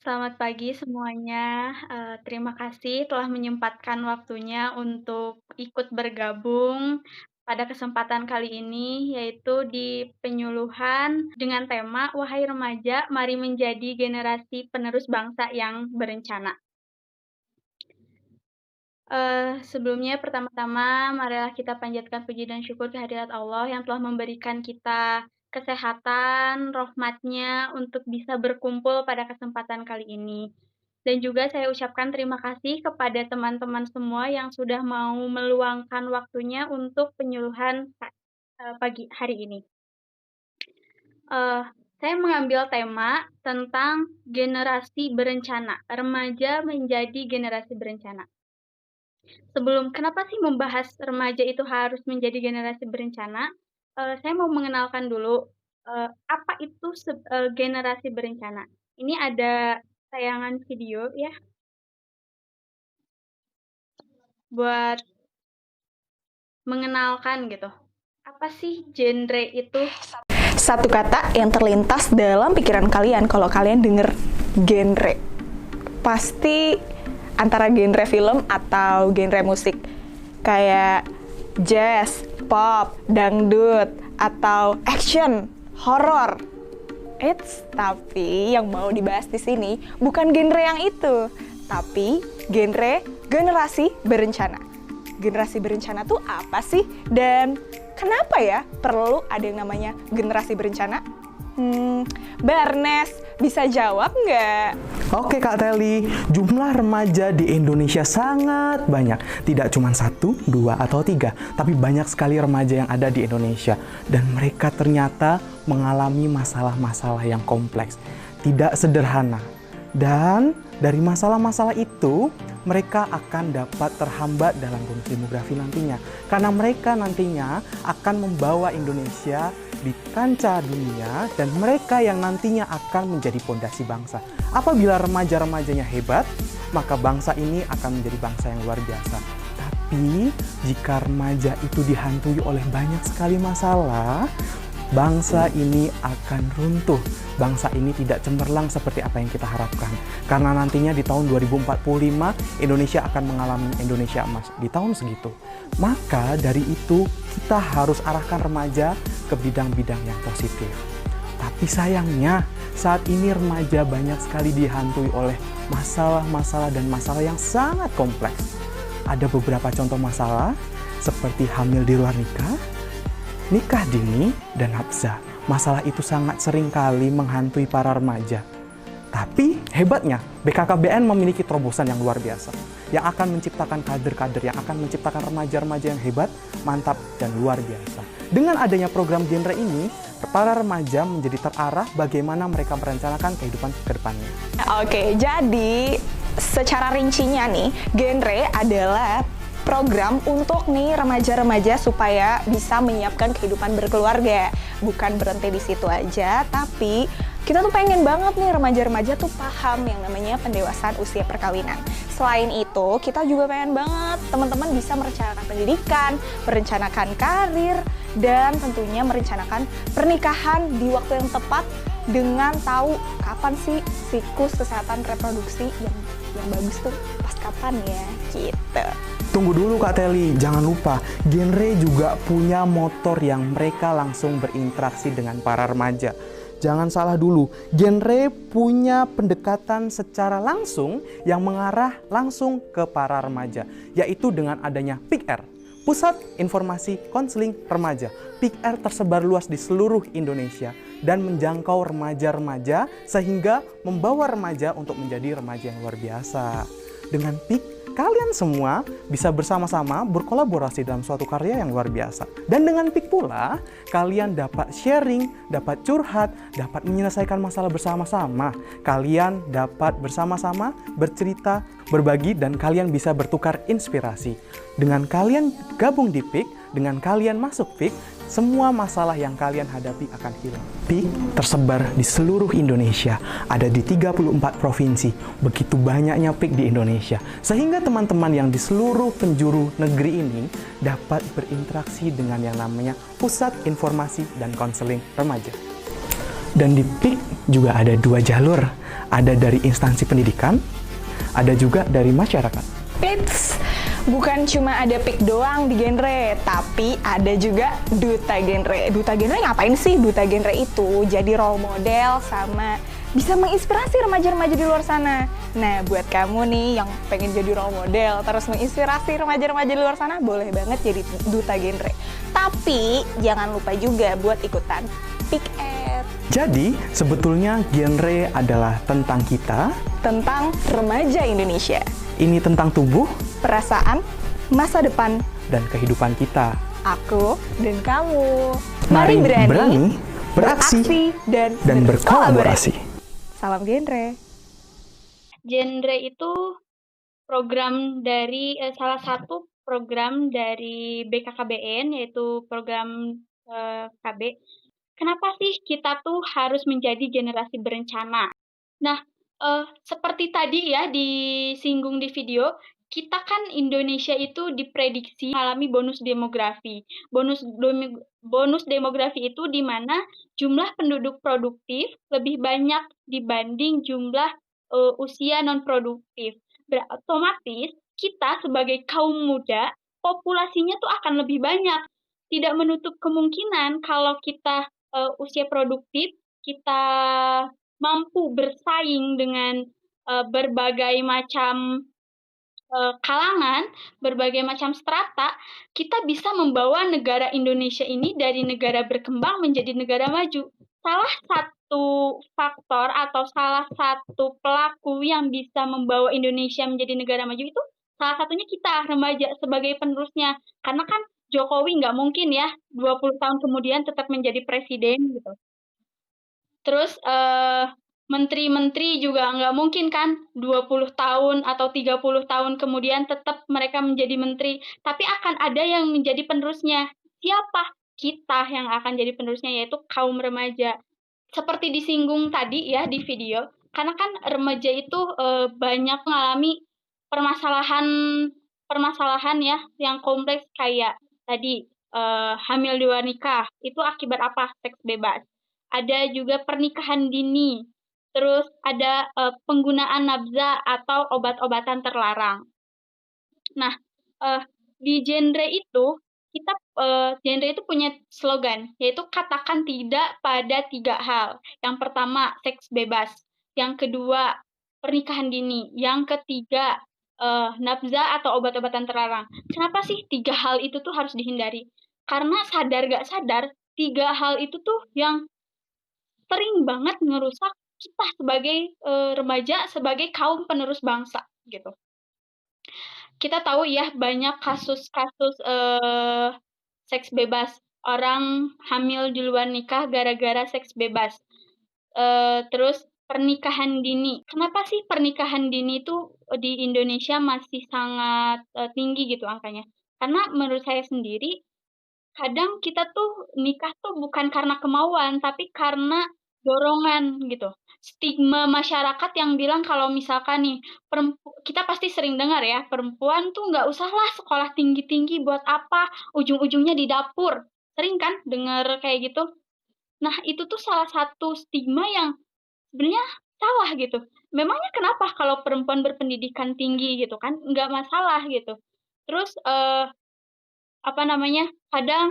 Selamat pagi semuanya, terima kasih telah menyempatkan waktunya untuk ikut bergabung pada kesempatan kali ini, yaitu di penyuluhan dengan tema "Wahai Remaja, Mari Menjadi Generasi Penerus Bangsa yang Berencana". Sebelumnya pertama-tama marilah kita panjatkan puji dan syukur kehadirat Allah yang telah memberikan kita kesehatan, rahmat-Nya untuk bisa berkumpul pada kesempatan kali ini. Dan juga saya ucapkan terima kasih kepada teman-teman semua yang sudah mau meluangkan waktunya untuk penyuluhan pagi hari ini. Saya mengambil tema tentang generasi berencana, remaja menjadi generasi berencana. Kenapa sih membahas remaja itu harus menjadi generasi berencana, saya mau mengenalkan dulu, apa itu generasi berencana. Ini ada tayangan video ya, buat mengenalkan gitu. Apa sih genre itu? Satu kata yang terlintas dalam pikiran kalian kalau kalian denger genre. Pasti antara genre film atau genre musik. Kayak jazz, pop, dangdut, atau action, horror. Tapi yang mau dibahas di sini bukan genre yang itu, tapi genre generasi berencana. Generasi berencana tuh apa sih? Dan kenapa ya perlu ada yang namanya generasi berencana? Barnes, bisa jawab nggak? Oke Kak Teli, jumlah remaja di Indonesia sangat banyak. Tidak cuma 1, 2, atau 3, tapi banyak sekali remaja yang ada di Indonesia. Dan mereka ternyata mengalami masalah-masalah yang kompleks, tidak sederhana. Dan dari masalah-masalah itu, mereka akan dapat terhambat dalam bonus demografi nantinya. Karena mereka nantinya akan membawa Indonesia di kancah dunia dan mereka yang nantinya akan menjadi pondasi bangsa. Apabila remaja-remajanya hebat, maka bangsa ini akan menjadi bangsa yang luar biasa. Tapi jika remaja itu dihantui oleh banyak sekali masalah, bangsa ini akan runtuh. Bangsa ini tidak cemerlang seperti apa yang kita harapkan. Karena nantinya di tahun 2045, Indonesia akan mengalami Indonesia emas di tahun segitu. Maka dari itu, kita harus arahkan remaja ke bidang-bidang yang positif. Tapi sayangnya, saat ini remaja banyak sekali dihantui oleh masalah-masalah dan masalah yang sangat kompleks. Ada beberapa contoh masalah, seperti hamil di luar nikah, nikah dini, dan nafsa. Masalah itu sangat sering kali menghantui para remaja. Tapi hebatnya, BKKBN memiliki terobosan yang luar biasa, yang akan menciptakan kader-kader, yang akan menciptakan remaja-remaja yang hebat, mantap, dan luar biasa. Dengan adanya program genre ini, para remaja menjadi terarah bagaimana mereka merencanakan kehidupan ke depannya. Oke, jadi secara rincinya nih, genre adalah program untuk nih remaja-remaja supaya bisa menyiapkan kehidupan berkeluarga. Bukan berhenti di situ aja, tapi kita tuh pengen banget nih remaja-remaja tuh paham yang namanya pendewasaan usia perkawinan. Selain itu, kita juga pengen banget teman-teman bisa merencanakan pendidikan, merencanakan karir, dan tentunya merencanakan pernikahan di waktu yang tepat dengan tahu kapan sih siklus kesehatan reproduksi yang bagus tuh pas kapan ya, gitu. Tunggu dulu Kak Teli, jangan lupa, genre juga punya motor yang mereka langsung berinteraksi dengan para remaja. Jangan salah dulu, genre punya pendekatan secara langsung yang mengarah langsung ke para remaja, yaitu dengan adanya PIKR, Pusat Informasi Konseling Remaja. PIKR tersebar luas di seluruh Indonesia dan menjangkau remaja-remaja sehingga membawa remaja untuk menjadi remaja yang luar biasa. Dengan PIK, kalian semua bisa bersama-sama berkolaborasi dalam suatu karya yang luar biasa. Dan dengan PIK pula, kalian dapat sharing, dapat curhat, dapat menyelesaikan masalah bersama-sama. Kalian dapat bersama-sama bercerita, berbagi, dan kalian bisa bertukar inspirasi. Dengan kalian gabung di PIK, dengan kalian masuk PIK, semua masalah yang kalian hadapi akan hilang. PIK tersebar di seluruh Indonesia, ada di 34 provinsi. Begitu banyaknya PIK di Indonesia, sehingga teman-teman yang di seluruh penjuru negeri ini dapat berinteraksi dengan yang namanya Pusat Informasi dan Konseling Remaja. Dan di PIK juga ada 2 jalur. Ada dari instansi pendidikan, ada juga dari masyarakat. Eits, bukan cuma ada PIK doang di genre, tapi ada juga duta genre. Duta genre ngapain sih? Duta genre itu jadi role model sama bisa menginspirasi remaja-remaja di luar sana. Nah, buat kamu nih yang pengen jadi role model, terus menginspirasi remaja-remaja di luar sana, boleh banget jadi duta genre. Tapi jangan lupa juga buat ikutan PIK-ed. Jadi, sebetulnya genre adalah tentang kita, Tentang remaja Indonesia, ini tentang tubuh, perasaan, masa depan, dan kehidupan kita. aku dan kamu. Mari berani, beraksi, beraksi, dan berkolaborasi. Salam genre. Genre itu salah satu program dari BKKBN, yaitu program KB. Kenapa sih kita tuh harus menjadi generasi berencana? Nah, seperti tadi ya disinggung di video, kita kan Indonesia itu diprediksi mengalami bonus demografi. Bonus demografi itu di mana jumlah penduduk produktif lebih banyak dibanding jumlah usia non produktif. Otomatis kita sebagai kaum muda populasinya tuh akan lebih banyak. Tidak menutup kemungkinan kalau kita usia produktif, kita mampu bersaing dengan berbagai macam kalangan, berbagai macam strata, kita bisa membawa negara Indonesia ini dari negara berkembang menjadi negara maju. Salah satu faktor atau salah satu pelaku yang bisa membawa Indonesia menjadi negara maju itu salah satunya kita, remaja, sebagai penerusnya. Karena kan Jokowi nggak mungkin ya 20 tahun kemudian tetap menjadi presiden gitu. Terus menteri-menteri juga nggak mungkin kan 20 tahun atau 30 tahun kemudian tetap mereka menjadi menteri. Tapi akan ada yang menjadi penerusnya. Siapa? Kita yang akan jadi penerusnya, yaitu kaum remaja. Seperti disinggung tadi ya di video, karena kan remaja itu banyak mengalami permasalahan ya yang kompleks kayak tadi hamil di luar nikah. Itu akibat apa? Seks bebas. Ada juga pernikahan dini, terus ada penggunaan nafza atau obat-obatan terlarang. Nah, di genre itu genre itu punya slogan, yaitu katakan tidak pada 3 hal. Yang pertama, seks bebas. Yang kedua, pernikahan dini. Yang ketiga, nafza atau obat-obatan terlarang. Kenapa sih 3 hal itu tuh harus dihindari? Karena sadar gak sadar, 3 hal itu tuh yang sering banget ngerusak kita sebagai remaja, sebagai kaum penerus bangsa gitu. Kita tahu ya banyak kasus-kasus seks bebas, orang hamil di luar nikah gara-gara seks bebas. Terus pernikahan dini. Kenapa sih pernikahan dini itu di Indonesia masih sangat tinggi gitu angkanya? Karena menurut saya sendiri, kadang kita tuh nikah tuh bukan karena kemauan, tapi karena dorongan gitu. Stigma masyarakat yang bilang kalau misalkan nih, kita pasti sering dengar ya, perempuan tuh nggak usahlah sekolah tinggi-tinggi buat apa, ujung-ujungnya di dapur. Sering kan dengar kayak gitu? Nah, itu tuh salah satu stigma yang sebenarnya salah gitu. Memangnya kenapa kalau perempuan berpendidikan tinggi gitu kan, nggak masalah gitu. Terus kadang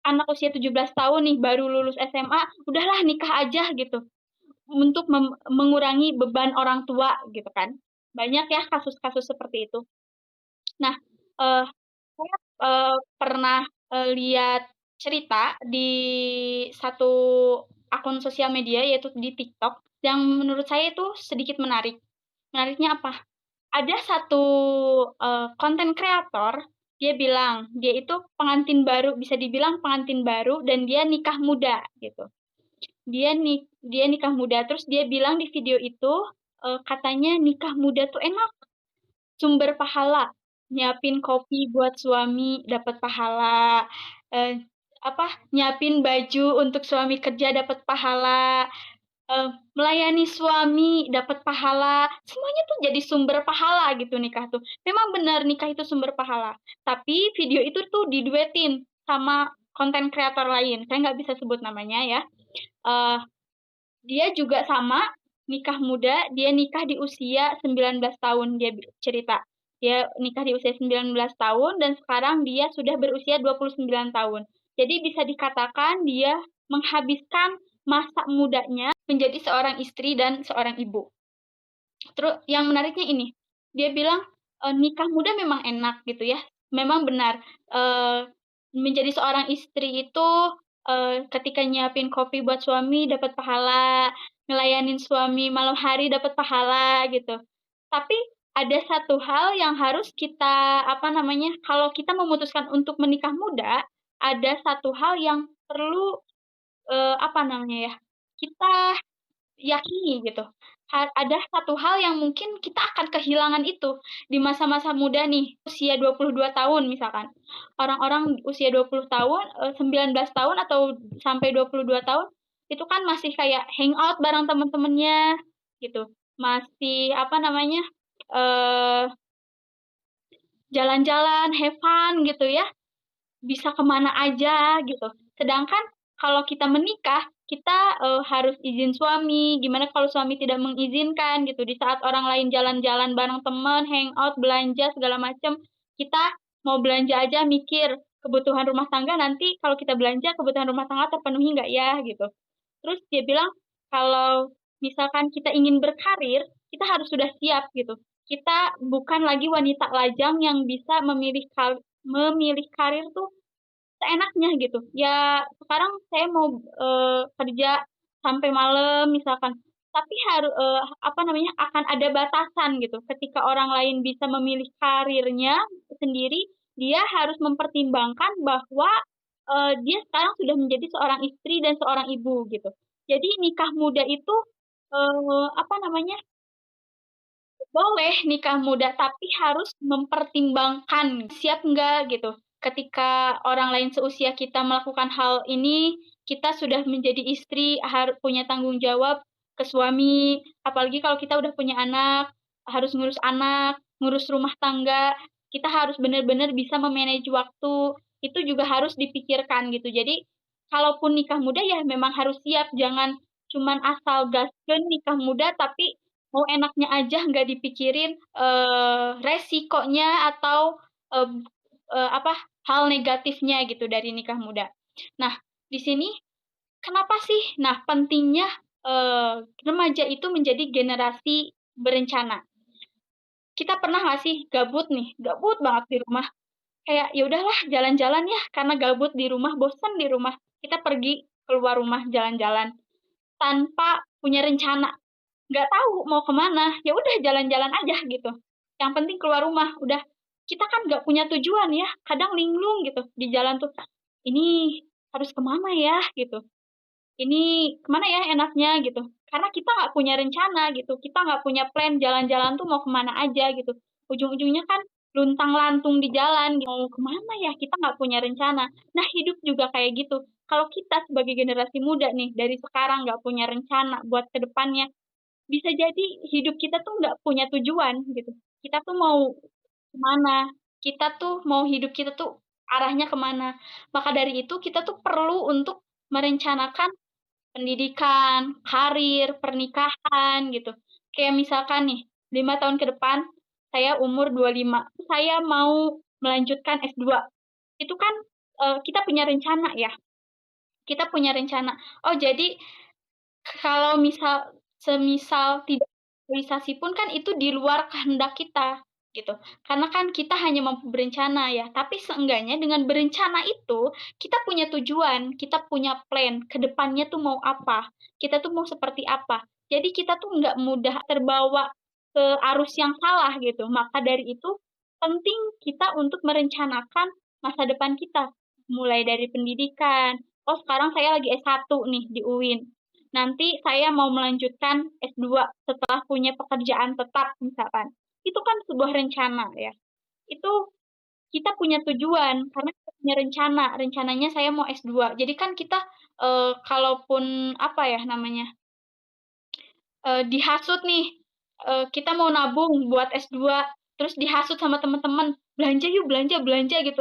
anak usia 17 tahun nih baru lulus SMA, udahlah nikah aja gitu, untuk mengurangi beban orang tua gitu kan. Banyak ya kasus-kasus seperti itu. Nah, saya pernah lihat cerita di satu akun sosial media, yaitu di TikTok, yang menurut saya itu sedikit menarik. Menariknya apa? Ada satu konten kreator, dia bilang, dia itu pengantin baru, bisa dibilang pengantin baru, dan dia nikah muda gitu. Dia nikah muda, terus dia bilang di video itu, katanya nikah muda tuh enak, sumber pahala, nyiapin kopi buat suami dapat pahala, nyiapin baju untuk suami kerja dapat pahala, melayani suami dapat pahala, semuanya tuh jadi sumber pahala gitu nikah tuh. Memang benar nikah itu sumber pahala, tapi video itu tuh diduetin sama konten kreator lain, saya nggak bisa sebut namanya ya. Dia juga sama, nikah muda, dia nikah di usia 19 tahun, dia cerita. Dia nikah di usia 19 tahun dan sekarang dia sudah berusia 29 tahun. Jadi bisa dikatakan dia menghabiskan masa mudanya menjadi seorang istri dan seorang ibu. Terus yang menariknya ini, dia bilang, nikah muda memang enak gitu ya, memang benar, menjadi seorang istri itu, ketika nyiapin kopi buat suami dapat pahala, ngelayanin suami malam hari dapat pahala gitu. Tapi ada satu hal yang harus kita, apa namanya, kalau kita memutuskan untuk menikah muda, ada satu hal yang perlu, apa namanya ya, kita yakini gitu. Ada satu hal yang mungkin kita akan kehilangan itu di masa-masa muda nih, usia 22 tahun misalkan. Orang-orang usia 20 tahun, 19 tahun atau sampai 22 tahun, itu kan masih kayak hangout bareng temen-temennya gitu. Masih apa namanya, eee, jalan-jalan, have fun gitu ya. Bisa kemana aja gitu. Sedangkan kalau kita menikah, kita, harus izin suami, gimana kalau suami tidak mengizinkan gitu, di saat orang lain jalan-jalan bareng temen, hangout, belanja segala macem, kita mau belanja aja mikir kebutuhan rumah tangga nanti kalau kita belanja kebutuhan rumah tangga terpenuhi nggak ya gitu. Terus dia bilang kalau misalkan kita ingin berkarir, kita harus sudah siap gitu. Kita bukan lagi wanita lajang yang bisa memilih karir tuh seenaknya gitu. Ya sekarang saya mau, kerja sampai malam misalkan, tapi apa namanya, akan ada batasan gitu. Ketika orang lain bisa memilih karirnya sendiri, dia harus mempertimbangkan bahwa, dia sekarang sudah menjadi seorang istri dan seorang ibu gitu. Jadi nikah muda itu, apa namanya, boleh nikah muda, tapi harus mempertimbangkan, siap nggak gitu. Ketika orang lain seusia kita melakukan hal ini, kita sudah menjadi istri, harus punya tanggung jawab ke suami, apalagi kalau kita udah punya anak, ngurus rumah tangga, kita harus benar-benar bisa me-manage waktu, itu juga harus dipikirkan gitu. Jadi, kalaupun nikah muda ya memang harus siap, jangan cuman asal gaskeun nikah muda tapi mau enaknya aja nggak dipikirin, resikonya atau, eee apa, hal negatifnya gitu dari nikah muda. Nah, di sini kenapa sih? Nah, pentingnya, remaja itu menjadi generasi berencana. Kita pernah nggak sih gabut nih, gabut banget di rumah, kayak, ya udahlah jalan-jalan ya, karena gabut di rumah, bosen di rumah, kita pergi keluar rumah jalan-jalan tanpa punya rencana. Nggak tahu mau kemana, ya udah jalan-jalan aja gitu. Yang penting keluar rumah, udah. Kita kan nggak punya tujuan ya, kadang linglung gitu di jalan tuh, ini harus kemana ya gitu, ini kemana ya enaknya gitu. Karena kita nggak punya rencana gitu, kita nggak punya plan jalan-jalan tuh mau kemana aja gitu. Ujung-ujungnya kan luntang-lantung di jalan, mau kemana ya, kita nggak punya rencana. Nah hidup juga kayak gitu. Kalau kita sebagai generasi muda nih, dari sekarang nggak punya rencana buat ke depannya, bisa jadi hidup kita tuh nggak punya tujuan gitu. Kita tuh mau kemana, kita tuh mau hidup kita tuh arahnya kemana. Maka dari itu kita tuh perlu untuk merencanakan pendidikan, karir, pernikahan gitu. Kayak misalkan nih, 5 tahun ke depan saya umur 25, saya mau melanjutkan S2. Itu kan, kita punya rencana ya, kita punya rencana. Oh jadi kalau semisal tidak realisasi pun kan itu di luar kehendak kita, gitu. Karena kan kita hanya mampu berencana ya, tapi seenggaknya dengan berencana itu, kita punya tujuan, kita punya plan, ke depannya tuh mau apa, kita tuh mau seperti apa. Jadi kita tuh nggak mudah terbawa ke arus yang salah gitu. Maka dari itu, penting kita untuk merencanakan masa depan kita, mulai dari pendidikan, "Oh sekarang saya lagi S1 nih di UIN, nanti saya mau melanjutkan S2 setelah punya pekerjaan tetap misalkan. Itu kan sebuah rencana ya. Itu kita punya tujuan karena kita punya rencana, rencananya saya mau S2. Jadi kan kita, kalaupun apa ya namanya, dihasut nih, kita mau nabung buat S2, terus dihasut sama teman-teman, "Belanja yuk, belanja belanja," gitu,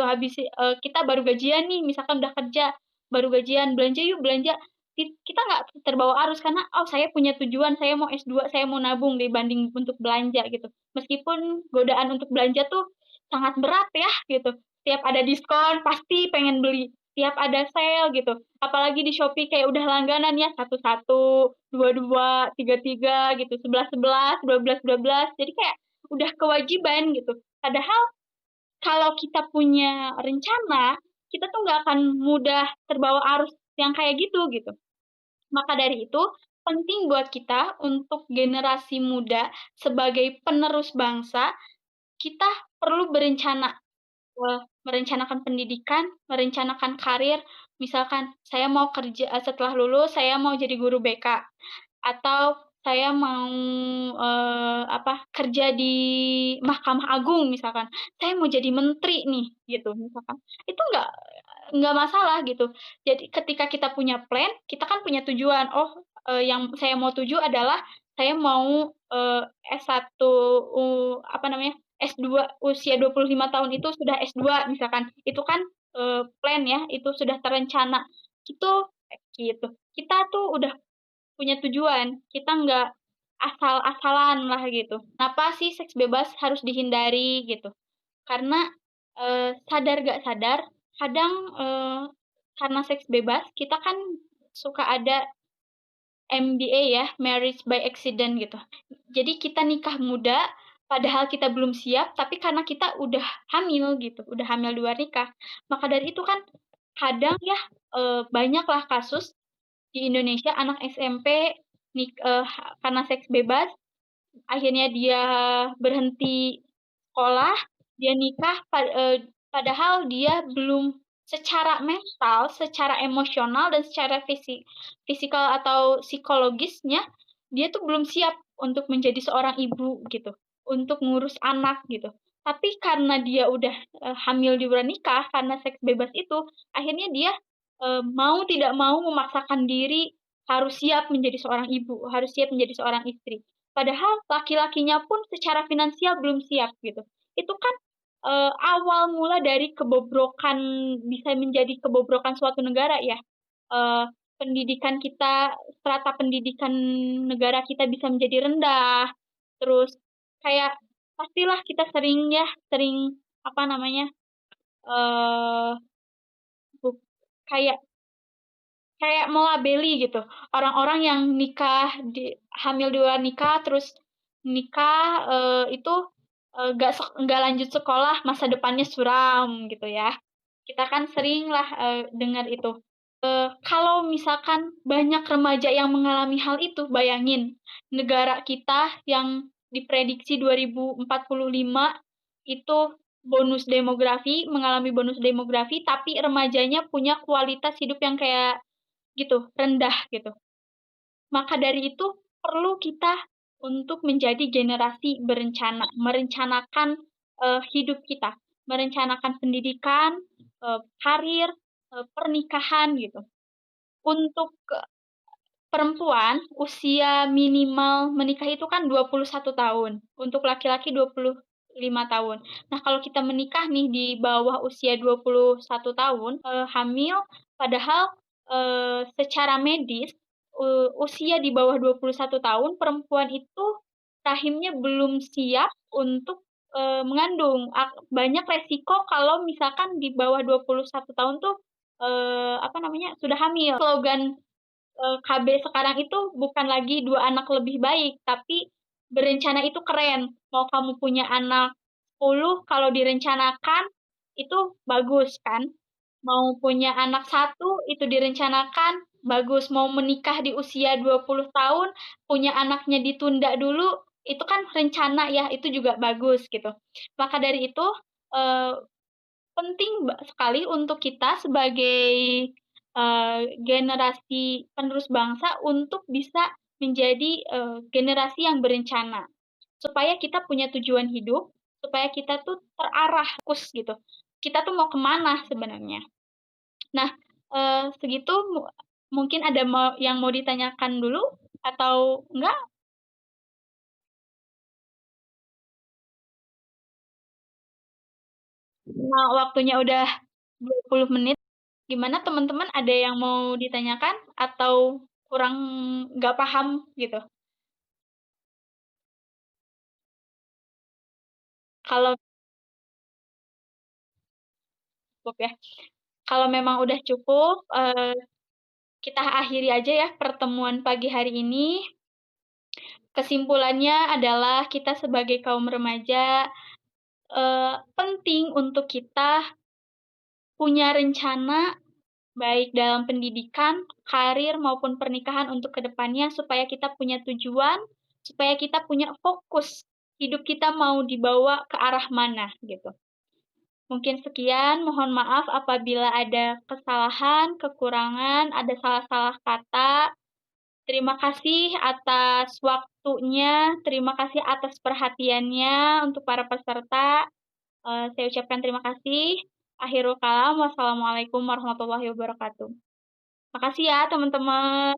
kita baru gajian nih, misalkan udah kerja, baru gajian, "Belanja yuk, belanja." kita nggak terbawa arus karena, "Oh, saya punya tujuan, saya mau S2, saya mau nabung," dibanding untuk belanja gitu. Meskipun godaan untuk belanja tuh sangat berat ya gitu. Tiap ada diskon pasti pengen beli, tiap ada sale gitu. Apalagi di Shopee kayak udah langganan ya, 1.1, 2.2, 3.3 gitu, 11.11, 12.12. Jadi kayak udah kewajiban gitu. Padahal kalau kita punya rencana, kita tuh nggak akan mudah terbawa arus yang kayak gitu. Maka dari itu, penting buat kita untuk generasi muda sebagai penerus bangsa, kita perlu berencana, merencanakan pendidikan, merencanakan karir. Misalkan saya mau kerja setelah lulus saya mau jadi guru BK, atau saya mau, kerja di Mahkamah Agung misalkan, saya mau jadi menteri nih gitu misalkan, itu nggak masalah gitu. Jadi ketika kita punya plan, kita kan punya tujuan, oh, yang saya mau tuju adalah saya mau, S1, apa namanya, S2 usia 25 tahun itu sudah S2 misalkan, itu kan, plan ya, itu sudah terencana. Itu gitu. Kita tuh udah punya tujuan, kita nggak asal-asalan lah gitu. Kenapa sih seks bebas harus dihindari gitu? Karena, sadar nggak sadar, kadang, karena seks bebas, kita kan suka ada MBA ya, marriage by accident gitu. Jadi kita nikah muda, padahal kita belum siap, tapi karena kita udah hamil gitu, udah hamil di luar nikah. Maka dari itu kan kadang ya, banyaklah kasus di Indonesia anak SMP karena seks bebas, akhirnya dia berhenti sekolah, dia nikah padahal dia belum secara mental, secara emosional, dan secara fisikal atau psikologisnya, dia tuh belum siap untuk menjadi seorang ibu gitu, untuk ngurus anak gitu. Tapi karena dia udah, hamil di luar nikah, karena seks bebas itu, akhirnya dia, mau tidak mau memaksakan diri harus siap menjadi seorang ibu, harus siap menjadi seorang istri. Padahal laki-lakinya pun secara finansial belum siap gitu. Itu kan, awal mula dari kebobrokan bisa menjadi kebobrokan suatu negara ya. Eee, pendidikan kita, strata pendidikan negara kita bisa menjadi rendah, terus kayak pastilah kita sering ya, sering apa namanya, eee, buk kayak kayak melabeli gitu, orang-orang yang hamil di luar nikah, terus nikah, itu, nggak lanjut sekolah, masa depannya suram gitu ya. Kita kan seringlah, dengar itu. Kalau misalkan banyak remaja yang mengalami hal itu, bayangin negara kita yang diprediksi 2045 itu mengalami bonus demografi, tapi remajanya punya kualitas hidup yang kayak gitu, rendah gitu. Maka dari itu perlu kita untuk menjadi generasi berencana, merencanakan, hidup kita, merencanakan pendidikan, karir, pernikahan gitu. Untuk perempuan, usia minimal menikah itu kan 21 tahun, untuk laki-laki 25 tahun. Nah, kalau kita menikah nih di bawah usia 21 tahun, hamil, padahal, secara medis, usia di bawah 21 tahun, perempuan itu rahimnya belum siap untuk, mengandung. Banyak resiko kalau misalkan di bawah 21 tahun tuh, sudah hamil. Slogan KB sekarang itu bukan lagi 2 anak lebih baik, tapi berencana itu keren. Mau kamu punya anak 10 kalau direncanakan itu bagus kan. Mau punya anak 1 itu direncanakan bagus, mau menikah di usia 20 tahun, punya anaknya ditunda dulu, itu kan rencana ya, itu juga bagus gitu. Maka dari itu, eee penting sekali untuk kita sebagai, generasi penerus bangsa untuk bisa menjadi, generasi yang berencana. Supaya kita punya tujuan hidup, supaya kita tuh terarah, fokus gitu. Kita tuh mau ke mana sebenarnya. Nah, segitu mungkin ada yang mau ditanyakan dulu atau enggak? Nah, waktunya udah 20 menit. Gimana teman-teman, ada yang mau ditanyakan atau kurang nggak paham gitu? Kalau cukup ya. Kalau memang udah cukup, kita akhiri aja ya pertemuan pagi hari ini. Kesimpulannya adalah kita sebagai kaum remaja, penting untuk kita punya rencana, baik dalam pendidikan, karir, maupun pernikahan untuk kedepannya supaya kita punya tujuan, supaya kita punya fokus, hidup kita mau dibawa ke arah mana, gitu. Mungkin sekian, mohon maaf apabila ada kesalahan, kekurangan, ada salah-salah kata. Terima kasih atas waktunya, terima kasih atas perhatiannya untuk para peserta. Saya ucapkan terima kasih. Akhirul kalam, wassalamualaikum warahmatullahi wabarakatuh. Makasih ya teman-teman.